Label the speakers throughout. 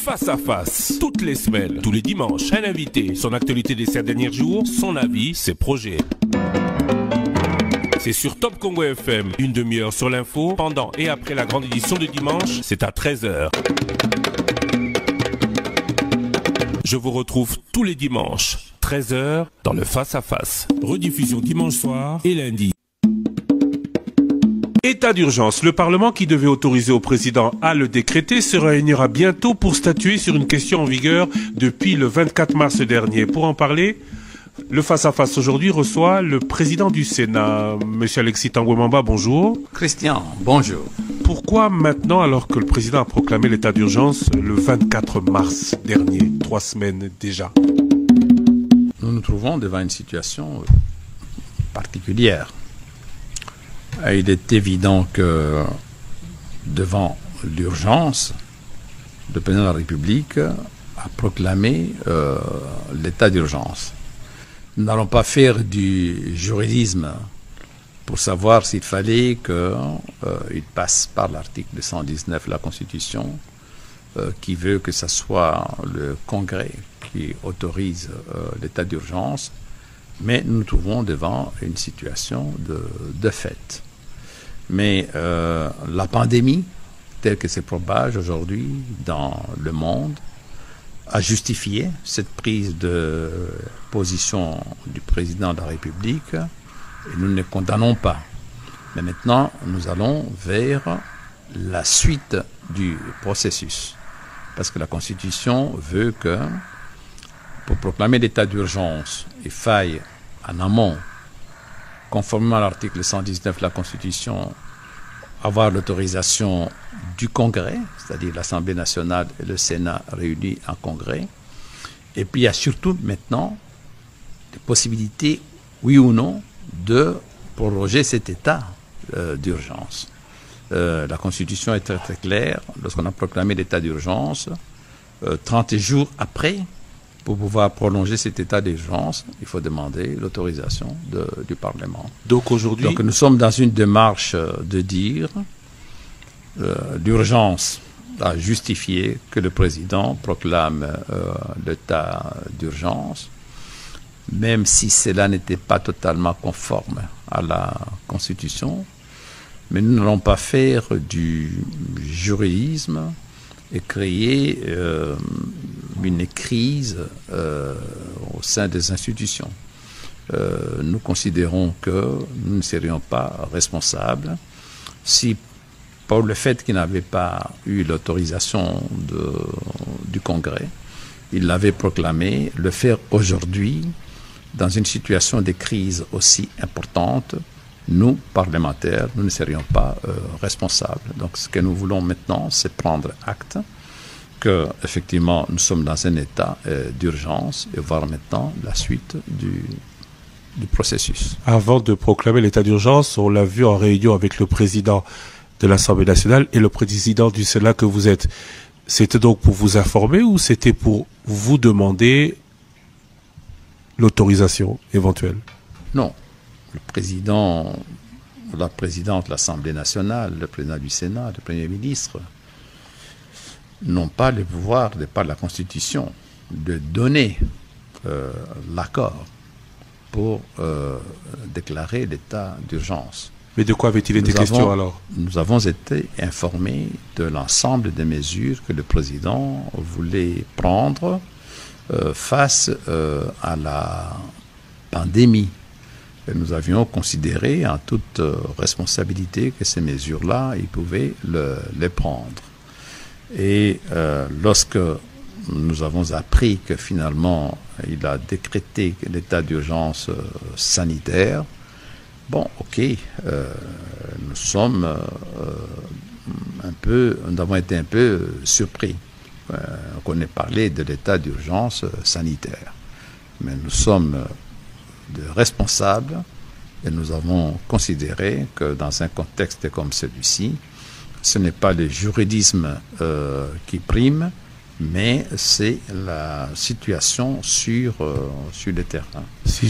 Speaker 1: Face à face, toutes les semaines, tous les dimanches, un invité, son actualité des 7 derniers jours, son avis, ses projets. C'est sur Top Congo FM, une demi-heure sur l'info, pendant et après la grande édition de dimanche, c'est à 13h. Je vous retrouve tous les dimanches, 13h, dans le Face à Face. Rediffusion dimanche soir et lundi. État d'urgence. Le Parlement qui devait autoriser au président à le décréter se réunira bientôt pour statuer sur une question en vigueur depuis le 24 mars dernier. Pour en parler, le face-à-face aujourd'hui reçoit le président du Sénat, M. Alexis Tanguy-Mamba, bonjour.
Speaker 2: Christian, bonjour.
Speaker 1: Pourquoi maintenant, alors que le président a proclamé l'état d'urgence le 24 mars dernier, 3 semaines déjà?
Speaker 2: Nous nous trouvons devant une situation particulière. Il est évident que devant l'urgence, le président de la République a proclamé l'état d'urgence. Nous n'allons pas faire du juridisme pour savoir s'il fallait qu'il passe par l'article 119 de la Constitution qui veut que ce soit le Congrès qui autorise l'état d'urgence, mais nous nous trouvons devant une situation de fait. Mais la pandémie, telle que se propage aujourd'hui dans le monde, a justifié cette prise de position du président de la République et nous ne les condamnons pas. Mais maintenant, nous allons vers la suite du processus. Parce que la Constitution veut que, pour proclamer l'état d'urgence, il faille en amont, conformément à l'article 119 de la Constitution, avoir l'autorisation du Congrès, c'est-à-dire l'Assemblée nationale et le Sénat réunis en Congrès. Et puis il y a surtout maintenant des possibilités, oui ou non, de proroger cet état d'urgence. La Constitution est très très claire. Lorsqu'on a proclamé l'état d'urgence, 30 jours après, pour pouvoir prolonger cet état d'urgence, il faut demander l'autorisation du Parlement.
Speaker 1: Donc aujourd'hui,
Speaker 2: Donc nous sommes dans une démarche de dire l'urgence a justifié que le président proclame l'état d'urgence, même si cela n'était pas totalement conforme à la Constitution. Mais nous n'allons pas faire du juridisme et créer une crise au sein des institutions. Nous considérons que nous ne serions pas responsables si, pour le fait qu'il n'avait pas eu l'autorisation du Congrès, il l'avait proclamé, le faire aujourd'hui, dans une situation de crise aussi importante, nous, parlementaires, nous ne serions pas responsables. Donc ce que nous voulons maintenant, c'est prendre acte que effectivement nous sommes dans un état d'urgence et voir maintenant la suite du processus.
Speaker 1: Avant de proclamer l'état d'urgence, on l'a vu en réunion avec le président de l'Assemblée nationale et le président du Sénat que vous êtes. C'était donc pour vous informer ou c'était pour vous demander l'autorisation éventuelle?
Speaker 2: Non. Le président, la présidente de l'Assemblée nationale, le président du Sénat, le Premier ministre n'ont pas le pouvoir, de par la Constitution, de donner l'accord pour déclarer l'état d'urgence.
Speaker 1: Mais de quoi avait-il été question alors?
Speaker 2: Nous avons été informés de l'ensemble des mesures que le président voulait prendre face à la pandémie. Et nous avions considéré en toute responsabilité que ces mesures-là, il pouvait les prendre. Et lorsque nous avons appris que finalement il a décrété l'état d'urgence sanitaire, bon, ok, nous avons été un peu surpris qu'on ait parlé de l'état d'urgence sanitaire. Mais nous sommes de responsables et nous avons considéré que dans un contexte comme celui-ci, ce n'est pas le juridisme qui prime, mais c'est la situation sur le terrain.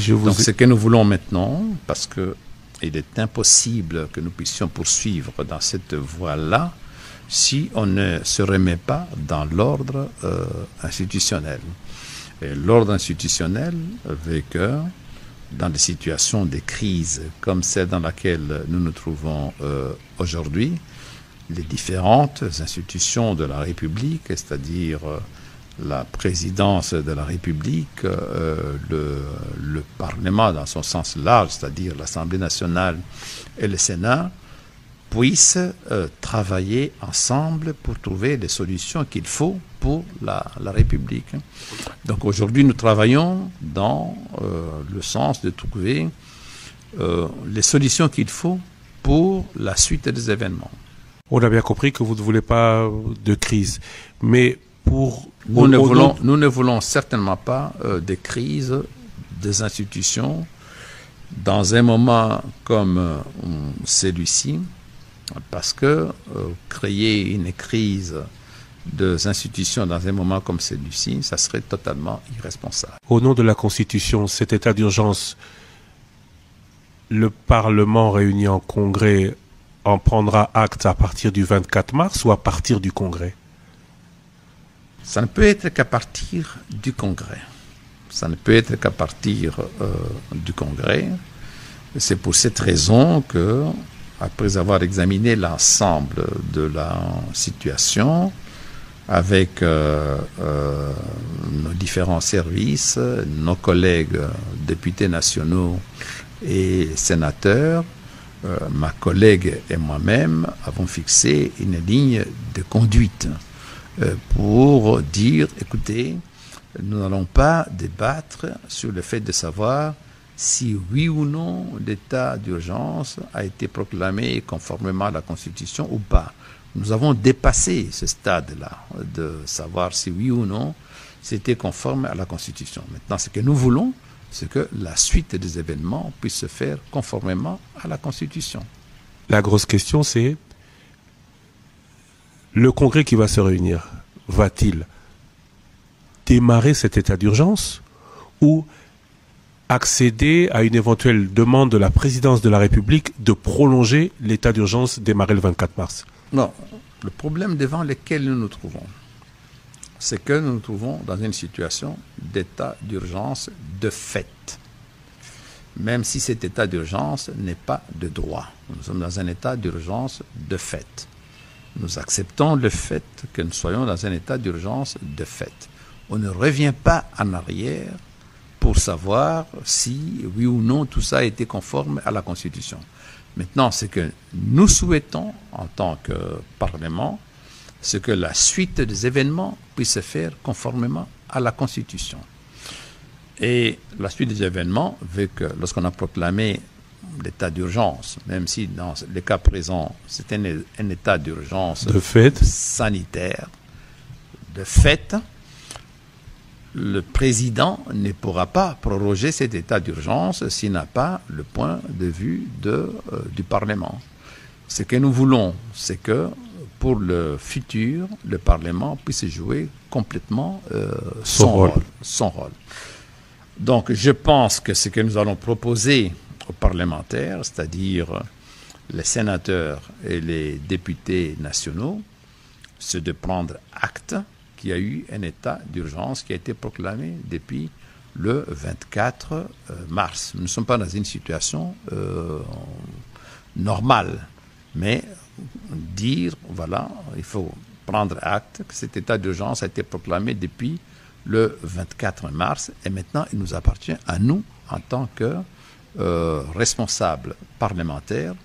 Speaker 2: Donc ce que nous voulons maintenant, parce qu'il est impossible que nous puissions poursuivre dans cette voie-là, si on ne se remet pas dans l'ordre institutionnel. Et l'ordre institutionnel veut que dans des situations de crise comme celle dans laquelle nous nous trouvons aujourd'hui, les différentes institutions de la République, c'est-à-dire la présidence de la République, le Parlement dans son sens large, c'est-à-dire l'Assemblée nationale et le Sénat, puissent travailler ensemble pour trouver les solutions qu'il faut pour la République. Donc aujourd'hui, nous travaillons dans le sens de trouver les solutions qu'il faut pour la suite des événements.
Speaker 1: On a bien compris que vous ne voulez pas de crise, mais
Speaker 2: nous ne voulons certainement pas de crise des institutions dans un moment comme celui-ci, parce que créer une crise des institutions dans un moment comme celui-ci, ça serait totalement irresponsable.
Speaker 1: Au nom de la Constitution, cet état d'urgence, le Parlement réuni en congrès en prendra acte à partir du 24 mars ou à partir du congrès?
Speaker 2: Ça ne peut être qu'à partir du congrès. Ça ne peut être qu'à partir du congrès. C'est pour cette raison que, après avoir examiné l'ensemble de la situation, avec nos différents services, nos collègues députés nationaux et sénateurs, ma collègue et moi-même avons fixé une ligne de conduite pour dire, écoutez, nous n'allons pas débattre sur le fait de savoir si oui ou non l'état d'urgence a été proclamé conformément à la Constitution ou pas. Nous avons dépassé ce stade-là de savoir si oui ou non c'était conforme à la Constitution. Maintenant, ce que nous voulons, c'est que la suite des événements puisse se faire conformément à la Constitution.
Speaker 1: La grosse question, c'est le Congrès qui va se réunir, va-t-il démarrer cet état d'urgence ou accéder à une éventuelle demande de la présidence de la République de prolonger l'état d'urgence démarré le 24 mars?
Speaker 2: Non, le problème devant lequel nous nous trouvons, c'est que nous nous trouvons dans une situation d'état d'urgence de fait. Même si cet état d'urgence n'est pas de droit. Nous sommes dans un état d'urgence de fait. Nous acceptons le fait que nous soyons dans un état d'urgence de fait. On ne revient pas en arrière pour savoir si, oui ou non, tout ça a été conforme à la Constitution. Maintenant, ce que nous souhaitons en tant que Parlement, c'est que la suite des événements puisse se faire conformément à la Constitution. Et la suite des événements veut que lorsqu'on a proclamé l'état d'urgence, même si dans le cas présent, c'est un état d'urgence
Speaker 1: de fait
Speaker 2: sanitaire, de fait, le président ne pourra pas proroger cet état d'urgence s'il n'a pas le point de vue du Parlement. Ce que nous voulons, c'est que pour le futur, le Parlement puisse jouer complètement son rôle. Donc je pense que ce que nous allons proposer aux parlementaires, c'est-à-dire les sénateurs et les députés nationaux, c'est de prendre acte qu'il y a eu un état d'urgence qui a été proclamé depuis le 24 mars. Nous ne sommes pas dans une situation normale, mais dire, voilà, il faut prendre acte que cet état d'urgence a été proclamé depuis le 24 mars et maintenant il nous appartient à nous, en tant que responsables parlementaires,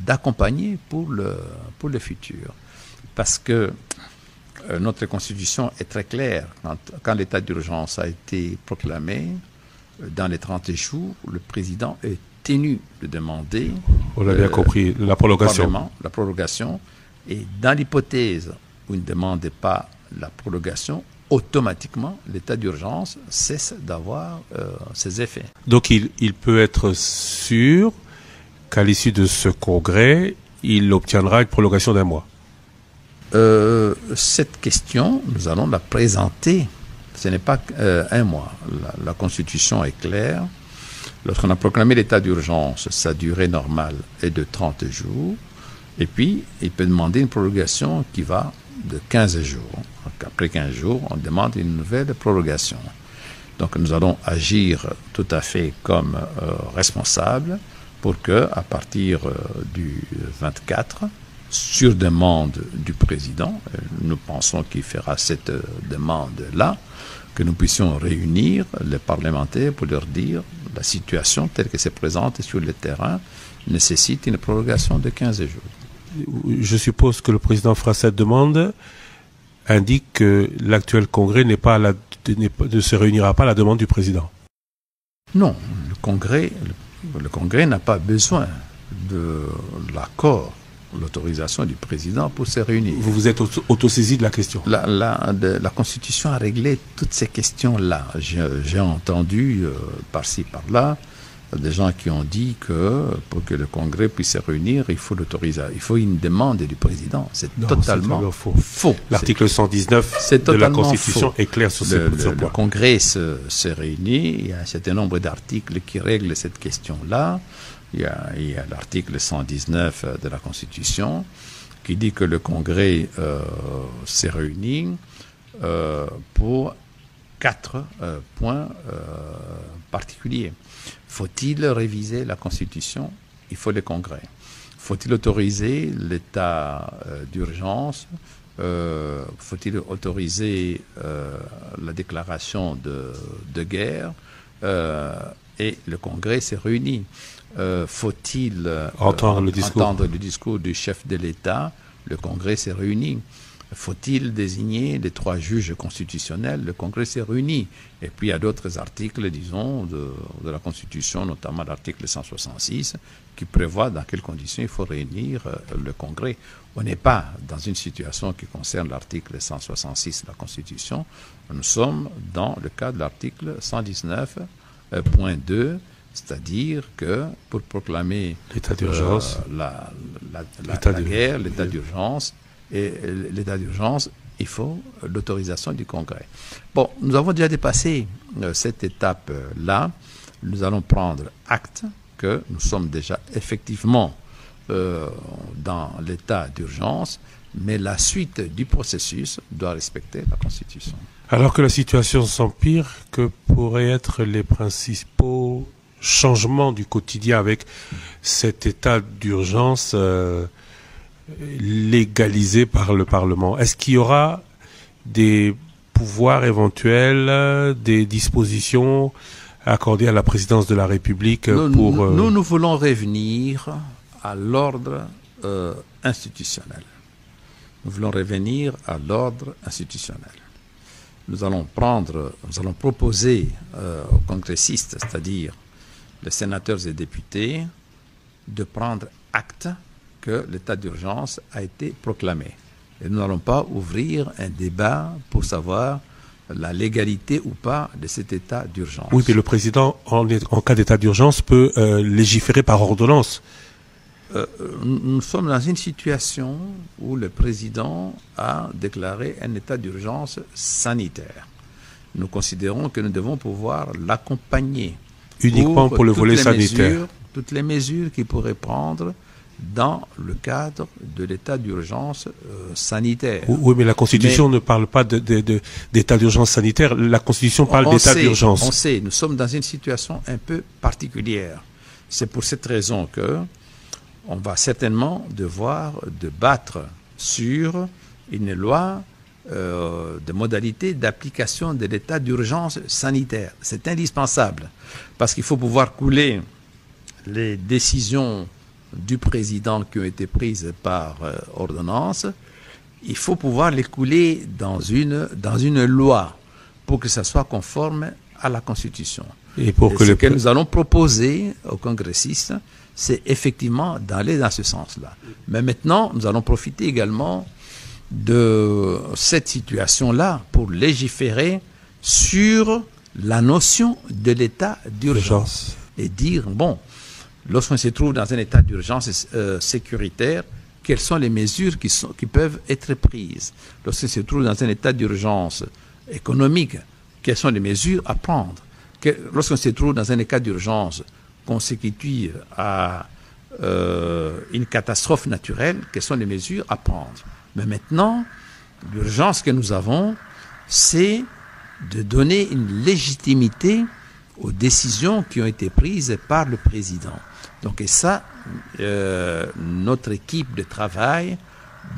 Speaker 2: d'accompagner pour le futur. Parce que notre Constitution est très claire. Quand l'état d'urgence a été proclamé, dans les 30 jours, le président est tenu de demander...
Speaker 1: On l'a bien compris, la prolongation.
Speaker 2: La prolongation. Et dans l'hypothèse où il ne demande pas la prolongation, automatiquement, l'état d'urgence cesse d'avoir ses effets.
Speaker 1: Donc il peut être sûr qu'à l'issue de ce congrès, il obtiendra une prolongation d'1 mois.
Speaker 2: Cette question, nous allons la présenter. Ce n'est pas 1 mois. La Constitution est claire. Lorsqu'on a proclamé l'état d'urgence, sa durée normale est de 30 jours. Et puis, il peut demander une prorogation qui va de 15 jours. Donc, après 15 jours, on demande une nouvelle prorogation. Donc, nous allons agir tout à fait comme responsables pour que, à partir du 24, sur demande du président, nous pensons qu'il fera cette demande-là, que nous puissions réunir les parlementaires pour leur dire la situation telle que se présente sur le terrain nécessite une prorogation de 15 jours.
Speaker 1: Je suppose que le président fera cette demande, indique que l'actuel Congrès ne se réunira pas à la demande du président.
Speaker 2: Non, le Congrès n'a pas besoin de l'accord, l'autorisation du président pour se réunir.
Speaker 1: Vous vous êtes autosaisi de la question.
Speaker 2: La Constitution a réglé toutes ces questions-là. J'ai entendu par-ci, par-là, des gens qui ont dit que pour que le Congrès puisse se réunir, il faut l'autoriser. Il faut une demande du président. C'est totalement faux.
Speaker 1: L'article 119 de la Constitution est clair sur ce point.
Speaker 2: Le Congrès se réunit. Il y a un certain nombre d'articles qui règlent cette question-là. Il y a l'article 119 de la Constitution qui dit que le Congrès s'est réuni pour 4 points particuliers. Faut-il réviser la Constitution? Il faut le Congrès. Faut-il autoriser l'état d'urgence? Faut-il autoriser la déclaration de guerre? Et le Congrès s'est réuni. Faut-il entendre le discours du chef de l'État? Le Congrès s'est réuni. Faut-il désigner les 3 juges constitutionnels? Le Congrès s'est réuni. Et puis il y a d'autres articles, disons, de la Constitution, notamment l'article 166, qui prévoit dans quelles conditions il faut réunir le Congrès. On n'est pas dans une situation qui concerne l'article 166 de la Constitution. Nous sommes dans le cas de l'article 119.2, c'est-à-dire que pour proclamer
Speaker 1: l'état d'urgence,
Speaker 2: la guerre, l'état d'urgence, et l'état d'urgence, il faut l'autorisation du Congrès. Bon, nous avons déjà dépassé cette étape-là. Nous allons prendre acte que nous sommes déjà effectivement dans l'état d'urgence, mais la suite du processus doit respecter la Constitution.
Speaker 1: Alors que la situation s'empire, que pourraient être les principaux changements du quotidien avec cet état d'urgence légalisé par le Parlement? Est-ce qu'il y aura des pouvoirs éventuels, des dispositions accordées à la présidence de la République pour...
Speaker 2: Nous voulons revenir à l'ordre institutionnel. Nous voulons revenir à l'ordre institutionnel. Nous allons proposer aux congressistes, c'est-à-dire les sénateurs et députés, de prendre acte que l'état d'urgence a été proclamé. Et nous n'allons pas ouvrir un débat pour savoir la légalité ou pas de cet état d'urgence.
Speaker 1: Oui, mais le président, en cas d'état d'urgence, peut légiférer par ordonnance.
Speaker 2: Nous sommes dans une situation où le président a déclaré un état d'urgence sanitaire. Nous considérons que nous devons pouvoir l'accompagner.
Speaker 1: Uniquement pour le volet sanitaire.
Speaker 2: Toutes les mesures qu'il pourrait prendre dans le cadre de l'état d'urgence sanitaire.
Speaker 1: Oui, mais la Constitution ne parle pas d'état d'urgence sanitaire. La Constitution parle d'état d'urgence.
Speaker 2: On sait, nous sommes dans une situation un peu particulière. C'est pour cette raison que on va certainement devoir débattre sur une loi de modalités d'application de l'état d'urgence sanitaire. C'est indispensable parce qu'il faut pouvoir couler les décisions du président qui ont été prises par ordonnance. Il faut pouvoir les couler dans une loi pour que ça soit conforme à la Constitution. Et ce que nous allons proposer aux congressistes, c'est effectivement d'aller dans ce sens-là. Mais maintenant, nous allons profiter également de cette situation-là pour légiférer sur la notion de l'état d'urgence. Et dire, bon, lorsqu'on se trouve dans un état d'urgence sécuritaire, quelles sont les mesures qui peuvent être prises? Lorsqu'on se trouve dans un état d'urgence économique, quelles sont les mesures à prendre? Lorsqu'on se trouve dans un état d'urgence consécutif à une catastrophe naturelle, quelles sont les mesures à prendre. Mais maintenant, l'urgence que nous avons, c'est de donner une légitimité aux décisions qui ont été prises par le président. Donc, et ça, notre équipe de travail,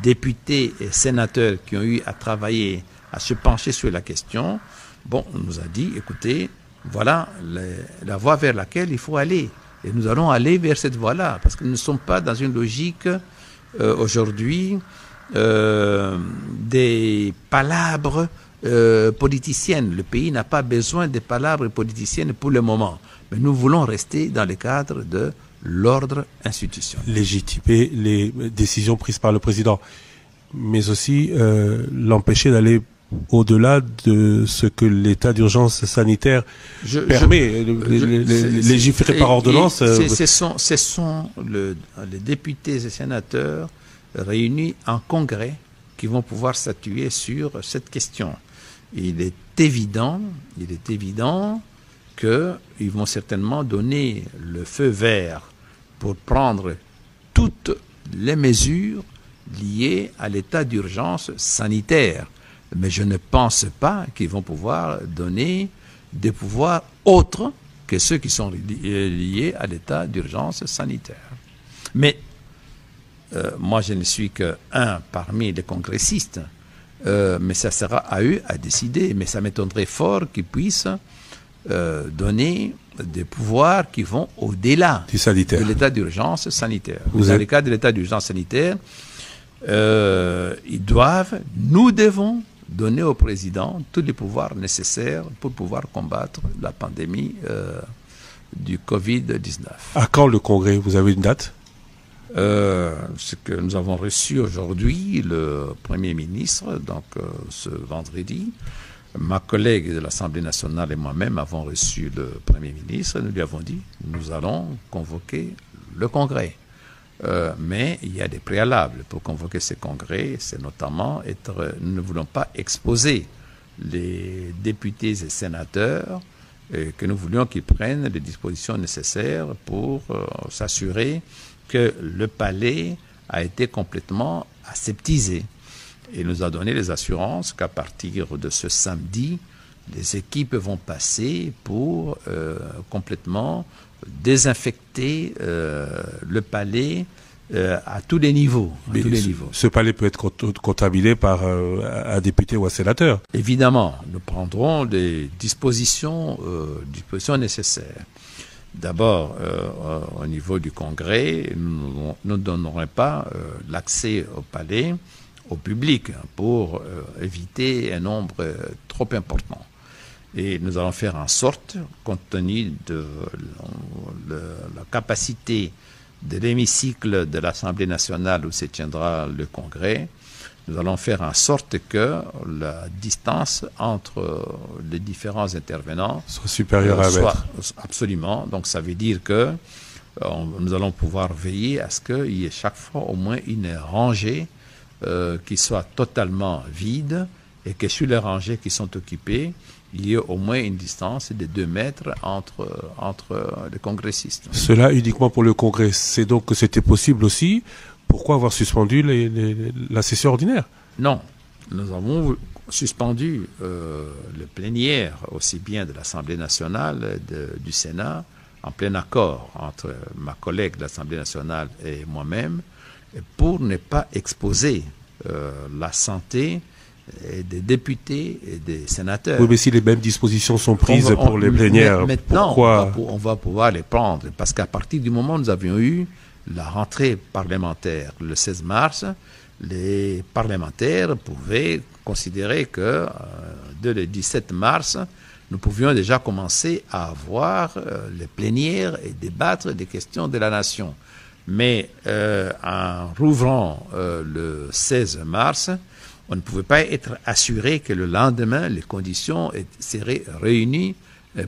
Speaker 2: députés et sénateurs qui ont eu à travailler, à se pencher sur la question, bon, on nous a dit, écoutez, voilà la voie vers laquelle il faut aller. Et nous allons aller vers cette voie-là, parce que nous ne sommes pas dans une logique aujourd'hui des palabres politiciennes. Le pays n'a pas besoin des palabres politiciennes pour le moment. Mais nous voulons rester dans le cadre de l'ordre institutionnel.
Speaker 1: Légitimer les décisions prises par le président, mais aussi l'empêcher d'aller au-delà de ce que l'état d'urgence sanitaire permet, légiférer par ordonnance.
Speaker 2: Ce sont les députés et sénateurs réunis en congrès qui vont pouvoir statuer sur cette question. Il est évident qu'ils vont certainement donner le feu vert pour prendre toutes les mesures liées à l'état d'urgence sanitaire. Mais je ne pense pas qu'ils vont pouvoir donner des pouvoirs autres que ceux qui sont liés à l'état d'urgence sanitaire. Mais moi, je ne suis qu'un parmi les congressistes, mais ça sera à eux à décider. Mais ça m'étonnerait fort qu'ils puissent donner des pouvoirs qui vont au-delà de l'état d'urgence sanitaire. Dans le cas de l'état d'urgence sanitaire, nous devons donner au président tous les pouvoirs nécessaires pour pouvoir combattre la pandémie du Covid-19.
Speaker 1: À quand le congrès? Vous avez une date?
Speaker 2: Ce que nous avons reçu aujourd'hui, le Premier ministre, donc ce vendredi, ma collègue de l'Assemblée nationale et moi-même avons reçu le Premier ministre et nous lui avons dit, nous allons convoquer le congrès. Mais il y a des préalables pour convoquer ces congrès, c'est notamment nous ne voulons pas exposer les députés et sénateurs, que nous voulions qu'ils prennent les dispositions nécessaires pour s'assurer que le palais a été complètement aseptisé. Et nous a donné les assurances qu'à partir de ce samedi, les équipes vont passer pour complètement désinfecter le palais à tous les niveaux.
Speaker 1: Ce palais peut être contaminé par un député ou un sénateur.
Speaker 2: Évidemment, nous prendrons des dispositions nécessaires. D'abord, au niveau du Congrès, nous ne donnerons pas l'accès au palais au public pour éviter un nombre trop important. Et nous allons faire en sorte, compte tenu de la capacité de l'hémicycle de l'Assemblée nationale où se tiendra le Congrès, nous allons faire en sorte que la distance entre les différents intervenants
Speaker 1: soit supérieure à 1 mètre.
Speaker 2: Absolument. Donc ça veut dire que nous allons pouvoir veiller à ce qu'il y ait chaque fois au moins une rangée qui soit totalement vide et que sur les rangées qui sont occupées, il y ait au moins une distance de 2 mètres entre les congressistes.
Speaker 1: Cela uniquement pour le Congrès. C'est donc que c'était possible aussi. Pourquoi avoir suspendu la session ordinaire?
Speaker 2: Non, nous avons suspendu le plénière aussi bien de l'Assemblée nationale du Sénat en plein accord entre ma collègue de l'Assemblée nationale et moi-même pour ne pas exposer la santé des députés et des sénateurs.
Speaker 1: Oui, mais si les mêmes dispositions sont prises pour les plénières,
Speaker 2: maintenant,
Speaker 1: pourquoi
Speaker 2: on va pouvoir les prendre? Parce qu'à partir du moment où nous avions eu la rentrée parlementaire le 16 mars, les parlementaires pouvaient considérer que dès le 17 mars, nous pouvions déjà commencer à avoir les plénières et débattre des questions de la nation. Mais en rouvrant le 16 mars, on ne pouvait pas être assuré que le lendemain, les conditions seraient réunies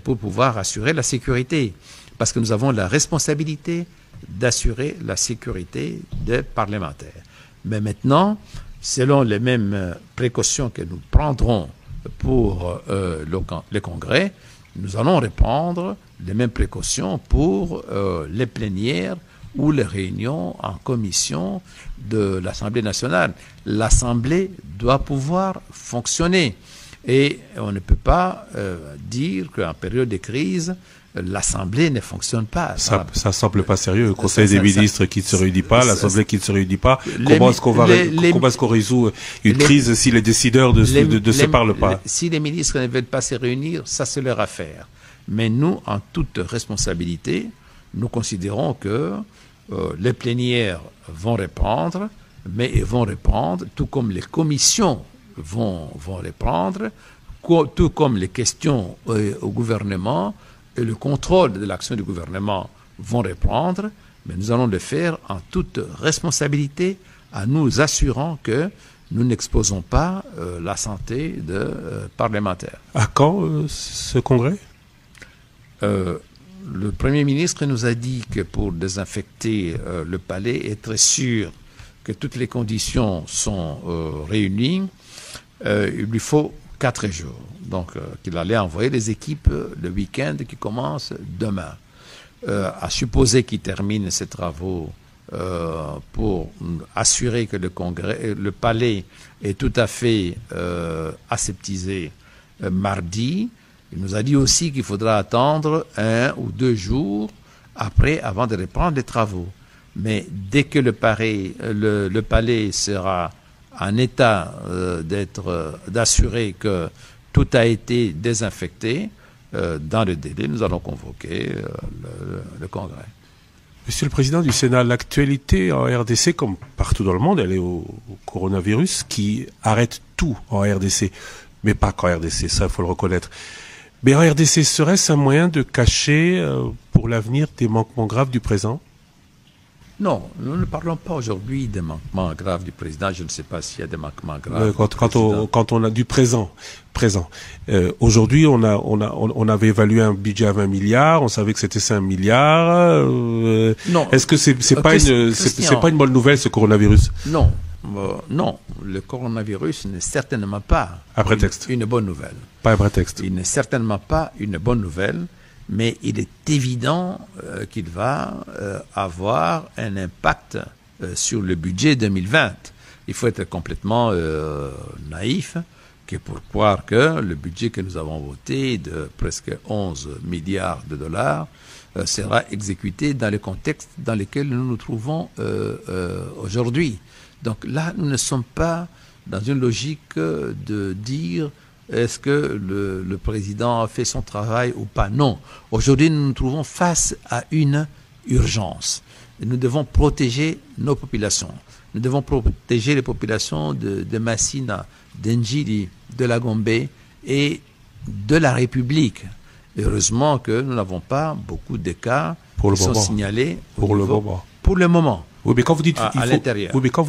Speaker 2: pour pouvoir assurer la sécurité. Parce que nous avons la responsabilité d'assurer la sécurité des parlementaires. Mais maintenant, selon les mêmes précautions que nous prendrons pour le Congrès, nous allons reprendre les mêmes précautions pour les plénières ou les réunions en commission de l'Assemblée nationale. L'Assemblée doit pouvoir fonctionner. Et on ne peut pas dire qu'en période de crise, l'Assemblée ne fonctionne pas.
Speaker 1: Ça semble pas sérieux. Le Conseil des ministres qui ne se réunit pas, l'Assemblée qui ne se réunit pas. Comment est-ce qu'on résout une crise si les décideurs ne se parlent pas?
Speaker 2: Si les ministres ne veulent pas se réunir, ça c'est leur affaire. Mais nous, en toute responsabilité, nous considérons que les plénières vont répondre, mais ils vont répondre, tout comme les commissions vont répondre, tout comme les questions au gouvernement et le contrôle de l'action du gouvernement vont répondre, mais nous allons le faire en toute responsabilité, en nous assurant que nous n'exposons pas la santé de parlementaires.
Speaker 1: À quand ce congrès?
Speaker 2: Le Premier ministre nous a dit que pour désinfecter le palais, être sûr que toutes les conditions sont réunies, il lui faut 4 jours. Donc, qu'il allait envoyer les équipes le week-end qui commence demain. À supposer qu'il termine ses travaux pour assurer que le palais est tout à fait aseptisé mardi. Il nous a dit aussi qu'il faudra attendre 1 ou 2 jours après avant de reprendre les travaux. Mais dès que le palais sera en état d'assurer que tout a été désinfecté, dans le délai, nous allons convoquer le congrès.
Speaker 1: Monsieur le Président du Sénat, l'actualité en RDC, comme partout dans le monde, elle est au coronavirus qui arrête tout en RDC. Mais pas qu'en RDC, ça il faut le reconnaître. Mais en RDC, serait-ce un moyen de cacher pour l'avenir des manquements graves du présent?
Speaker 2: Non, nous ne parlons pas aujourd'hui des manquements graves du président. Je ne sais pas s'il y a des manquements graves.
Speaker 1: Quand on a du présent. Aujourd'hui, on avait évalué un budget à 20 milliards. On savait que c'était 5 milliards. Non. Est-ce que c'est pas une bonne nouvelle, ce coronavirus?
Speaker 2: Non. Non, le coronavirus n'est certainement pas une bonne nouvelle.
Speaker 1: Pas un prétexte.
Speaker 2: Il n'est certainement pas une bonne nouvelle, mais il est évident qu'il va avoir un impact sur le budget 2020. Il faut être complètement naïf que pour croire que le budget que nous avons voté de presque 11 milliards de dollars sera exécuté dans le contexte dans lequel nous nous trouvons aujourd'hui. Donc là, nous ne sommes pas dans une logique de dire est-ce que le président a fait son travail ou pas. Non. Aujourd'hui, nous nous trouvons face à une urgence. Et nous devons protéger nos populations. Nous devons protéger les populations de Massina, d'Ndjili, de la Gombe et de la République. Heureusement que nous n'avons pas beaucoup de cas qui sont signalés pour le moment.
Speaker 1: Oui, mais quand vous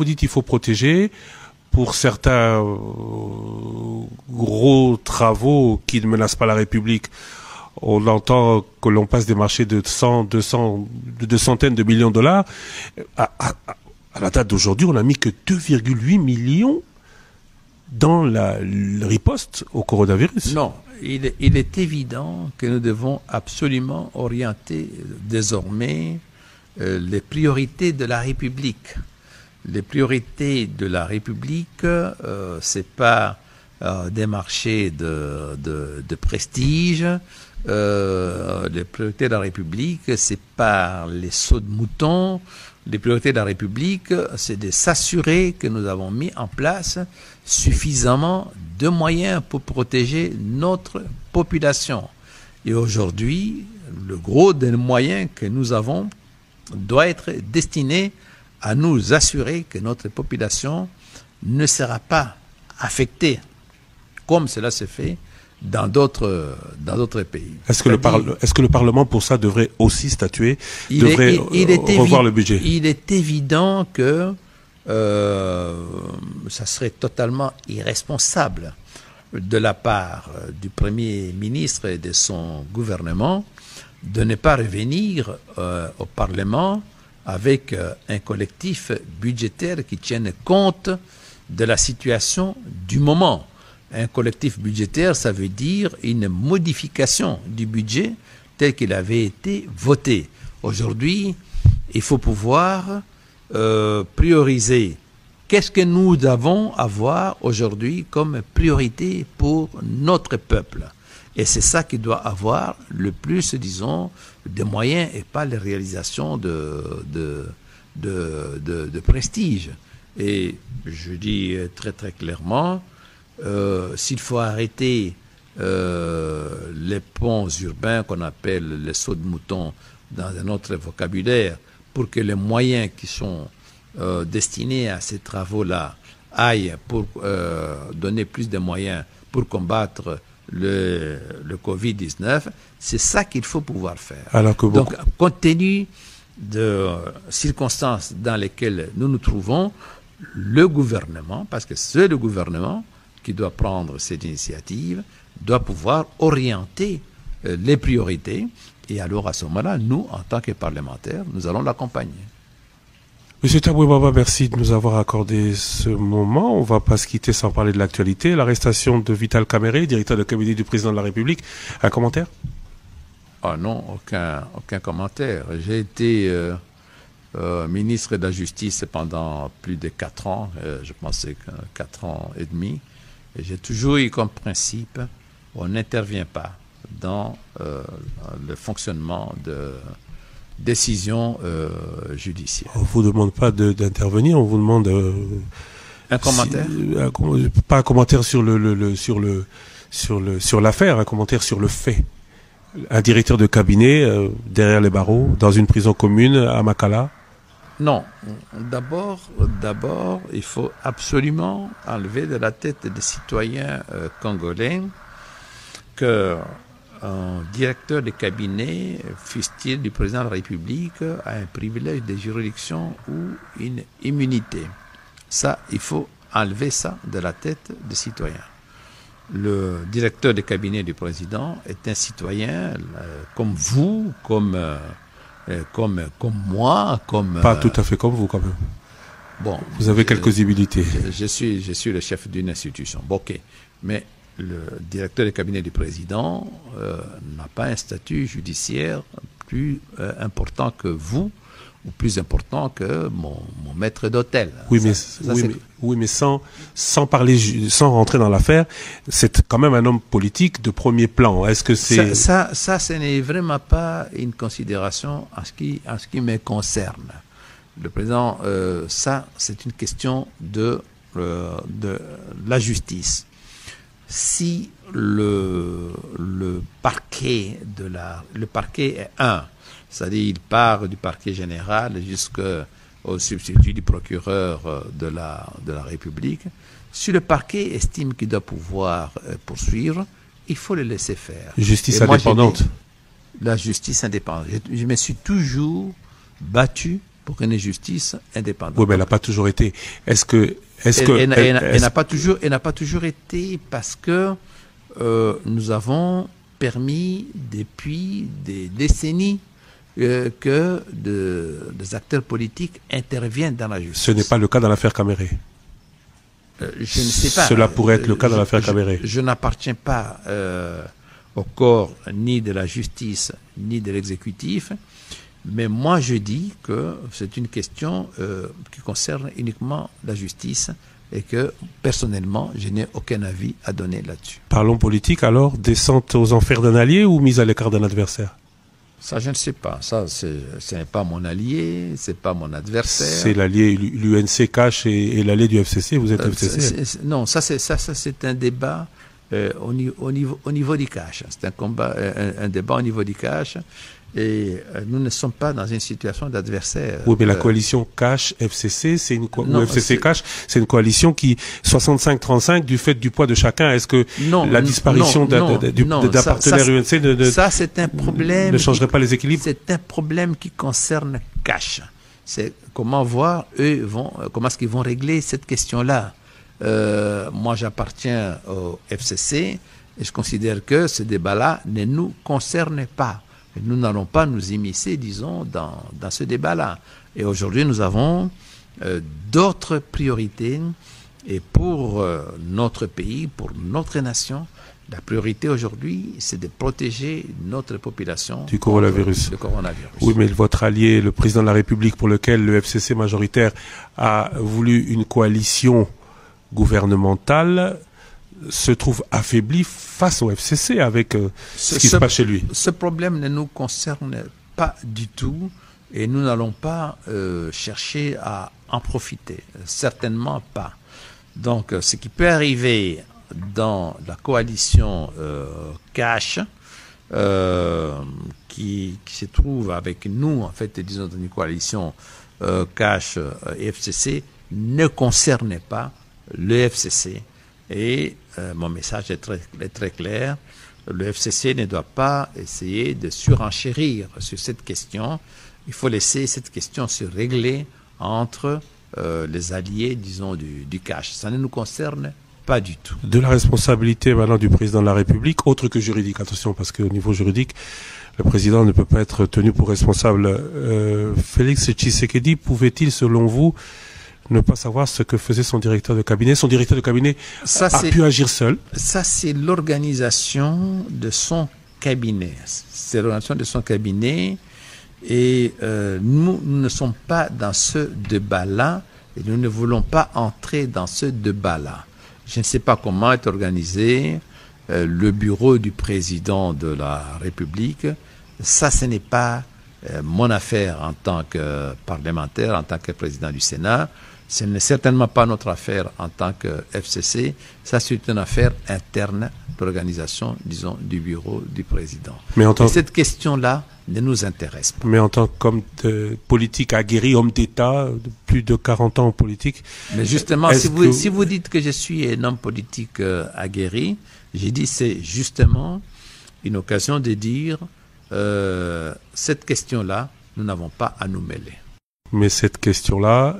Speaker 1: dites il faut protéger, pour certains gros travaux qui ne menacent pas la République, on entend que l'on passe des marchés de centaines de millions de dollars. À la date d'aujourd'hui, on n'a mis que 2,8 millions dans la riposte au coronavirus.
Speaker 2: Non, il est évident que nous devons absolument orienter désormais les priorités de la République. Les priorités de la République, c'est pas des marchés de prestige. Les priorités de la République, c'est pas les sauts de moutons. Les priorités de la République, c'est de s'assurer que nous avons mis en place suffisamment de moyens pour protéger notre population. Et aujourd'hui, le gros des moyens que nous avons doit être destiné à nous assurer que notre population ne sera pas affectée, comme cela se fait dans d'autres pays.
Speaker 1: Est-ce que le Parlement, pour ça, devrait aussi statuer, revoir le budget?
Speaker 2: Il est évident que ça serait totalement irresponsable de la part du Premier ministre et de son gouvernement de ne pas revenir au Parlement avec un collectif budgétaire qui tienne compte de la situation du moment. Un collectif budgétaire, ça veut dire une modification du budget tel qu'il avait été voté. Aujourd'hui, il faut pouvoir prioriser. Qu'est-ce que nous devons avoir aujourd'hui comme priorité pour notre peuple? Et c'est ça qui doit avoir le plus, disons, de moyens et pas les réalisations de prestige. Et je dis très très clairement, s'il faut arrêter les ponts urbains qu'on appelle les sauts de mouton dans un autre vocabulaire, pour que les moyens qui sont destinés à ces travaux-là aillent pour donner plus de moyens pour combattre le Covid-19, c'est ça qu'il faut pouvoir faire.
Speaker 1: Alors que
Speaker 2: donc, compte tenu de circonstances dans lesquelles nous nous trouvons, le gouvernement, parce que c'est le gouvernement qui doit prendre cette initiative, doit pouvoir orienter les priorités. Et alors, à ce moment-là, nous, en tant que parlementaires, nous allons l'accompagner.
Speaker 1: Monsieur Taboué Baba, merci de nous avoir accordé ce moment. On ne va pas se quitter sans parler de l'actualité. L'arrestation de Vital Kamerhe, directeur de cabinet du président de la République. Un commentaire?
Speaker 2: Ah non, aucun commentaire. J'ai été ministre de la Justice pendant plus de 4 ans, je pensais que 4 ans et demi. Et j'ai toujours eu comme principe, on n'intervient pas dans le fonctionnement de décision judiciaire.
Speaker 1: On ne vous demande pas d'intervenir, on vous demande...
Speaker 2: un commentaire
Speaker 1: pas un commentaire sur l'affaire, un commentaire sur le fait. Un directeur de cabinet derrière les barreaux, dans une prison commune à Makala.
Speaker 2: Non. D'abord, il faut absolument enlever de la tête des citoyens congolais que un directeur de cabinet, fût-il du président de la République, a un privilège de juridiction ou une immunité. Ça, il faut enlever ça de la tête des citoyens. Le directeur de cabinet du président est un citoyen comme vous, comme moi, comme...
Speaker 1: Pas tout à fait comme vous, quand même.
Speaker 2: Bon,
Speaker 1: vous avez quelques habilités.
Speaker 2: Je suis le chef d'une institution. Bon, ok. Mais le directeur de cabinet du président n'a pas un statut judiciaire plus important que vous, ou plus important que mon maître d'hôtel.
Speaker 1: Oui, mais sans rentrer dans l'affaire, c'est quand même un homme politique de premier plan. Est-ce que c'est...
Speaker 2: Ça, ce n'est vraiment pas une considération en ce qui me concerne. Le président, ça, c'est une question de la justice. Si le parquet est un, c'est-à-dire il part du parquet général jusqu'au substitut du procureur de la République, si le parquet estime qu'il doit pouvoir poursuivre, il faut le laisser faire.
Speaker 1: Justice indépendante.
Speaker 2: La justice indépendante. Je me suis toujours battu pour une justice indépendante.
Speaker 1: Oui, mais elle n'a pas toujours été.
Speaker 2: Elle n'a pas toujours été parce que nous avons permis depuis des décennies que des acteurs politiques interviennent dans la justice.
Speaker 1: Ce n'est pas le cas dans l'affaire Kamerhe.
Speaker 2: Je ne sais pas.
Speaker 1: Cela pourrait être le cas dans l'affaire Kamerhe.
Speaker 2: Je n'appartiens pas au corps ni de la justice ni de l'exécutif. Mais moi, je dis que c'est une question qui concerne uniquement la justice et que, personnellement, je n'ai aucun avis à donner là-dessus.
Speaker 1: Parlons politique, alors. Descente aux enfers d'un allié ou mise à l'écart d'un adversaire?
Speaker 2: Ça, je ne sais pas. Ça, ce n'est pas mon allié, ce n'est pas mon adversaire.
Speaker 1: C'est l'allié, l'UNC cache et l'allié du FCC, vous êtes FCC?
Speaker 2: Non, ça c'est un débat au niveau du cache. C'est un débat au niveau du cache. Et nous ne sommes pas dans une situation d'adversaire.
Speaker 1: Oui, mais la coalition Cash FCC, ou FCC Cash, c'est une coalition qui 65-35 du fait du poids de chacun. Est-ce que la disparition d'un partenaire UNC
Speaker 2: ça c'est un problème
Speaker 1: ne changerait pas les équilibres?
Speaker 2: C'est un problème qui concerne Cash. C'est comment voir comment est-ce qu'ils vont régler cette question-là. Moi, j'appartiens au FCC et je considère que ce débat-là ne nous concerne pas. Nous n'allons pas nous immiscer, disons, dans ce débat-là. Et aujourd'hui, nous avons d'autres priorités. Et pour notre pays, pour notre nation, La priorité aujourd'hui, c'est de protéger notre population
Speaker 1: du coronavirus. Oui, mais votre allié, le président de la République, pour lequel le FCC majoritaire a voulu une coalition gouvernementale, se trouve affaibli face au FCC avec ce qui se passe chez lui.
Speaker 2: Ce problème ne nous concerne pas du tout et nous n'allons pas chercher à en profiter. Certainement pas. Donc, ce qui peut arriver dans la coalition Cash, qui se trouve avec nous, en fait, disons, dans une coalition Cash et FCC, ne concerne pas le FCC. Et mon message est très clair. Le FCC ne doit pas essayer de surenchérir sur cette question. Il faut laisser cette question se régler entre les alliés, disons, du Cash. Ça ne nous concerne pas du tout.
Speaker 1: De la responsabilité maintenant du président de la République, autre que juridique, attention, parce qu'au niveau juridique, le président ne peut pas être tenu pour responsable. Félix Tshisekedi pouvait-il, selon vous, ne pas savoir ce que faisait son directeur de cabinet? Son directeur de cabinet a pu agir seul.
Speaker 2: Ça, c'est l'organisation de son cabinet. C'est l'organisation de son cabinet. Et nous ne sommes pas dans ce débat-là. Et nous ne voulons pas entrer dans ce débat-là. Je ne sais pas comment est organisé le bureau du président de la République. Ça, ce n'est pas mon affaire en tant que parlementaire, en tant que président du Sénat. Ce n'est certainement pas notre affaire en tant que FCC. Ça, c'est une affaire interne d'organisation, disons, du bureau du président. Mais cette question-là ne nous intéresse pas.
Speaker 1: Mais en tant qu'homme politique aguerri, homme d'État, de plus de 40 ans en politique...
Speaker 2: Mais justement, si vous dites que je suis un homme politique aguerri, j'ai dit c'est justement une occasion de dire cette question-là, nous n'avons pas à nous mêler.
Speaker 1: Mais cette question-là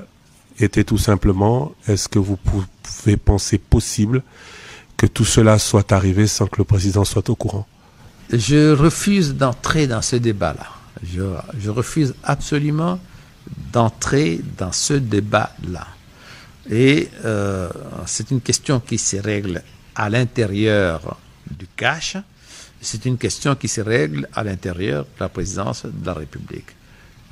Speaker 1: était tout simplement, est-ce que vous pouvez penser possible que tout cela soit arrivé sans que le président soit au courant?
Speaker 2: Je refuse d'entrer dans ce débat-là. Je refuse absolument d'entrer dans ce débat-là. Et c'est une question qui se règle à l'intérieur du Cash. C'est une question qui se règle à l'intérieur de la présidence de la République.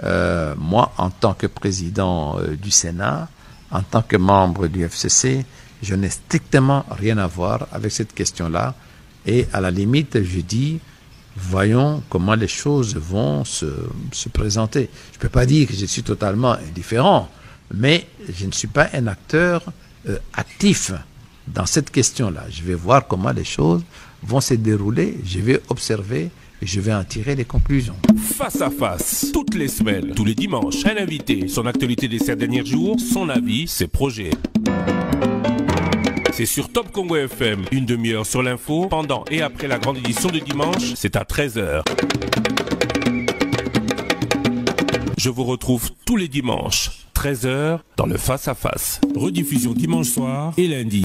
Speaker 2: Moi, en tant que président du Sénat, en tant que membre du FCC, je n'ai strictement rien à voir avec cette question-là. Et à la limite, je dis, voyons comment les choses vont se présenter. Je ne peux pas dire que je suis totalement indifférent, mais je ne suis pas un acteur actif dans cette question-là. Je vais voir comment les choses vont se dérouler, je vais observer et je vais en tirer les conclusions.
Speaker 1: Face à face, toutes les semaines, tous les dimanches, un invité, son actualité des 7 derniers jours, son avis, ses projets. C'est sur Top Congo FM, une demi-heure sur l'info, pendant et après la grande édition de dimanche, c'est à 13h. Je vous retrouve tous les dimanches, 13h, dans le Face à Face. Rediffusion dimanche soir et lundi.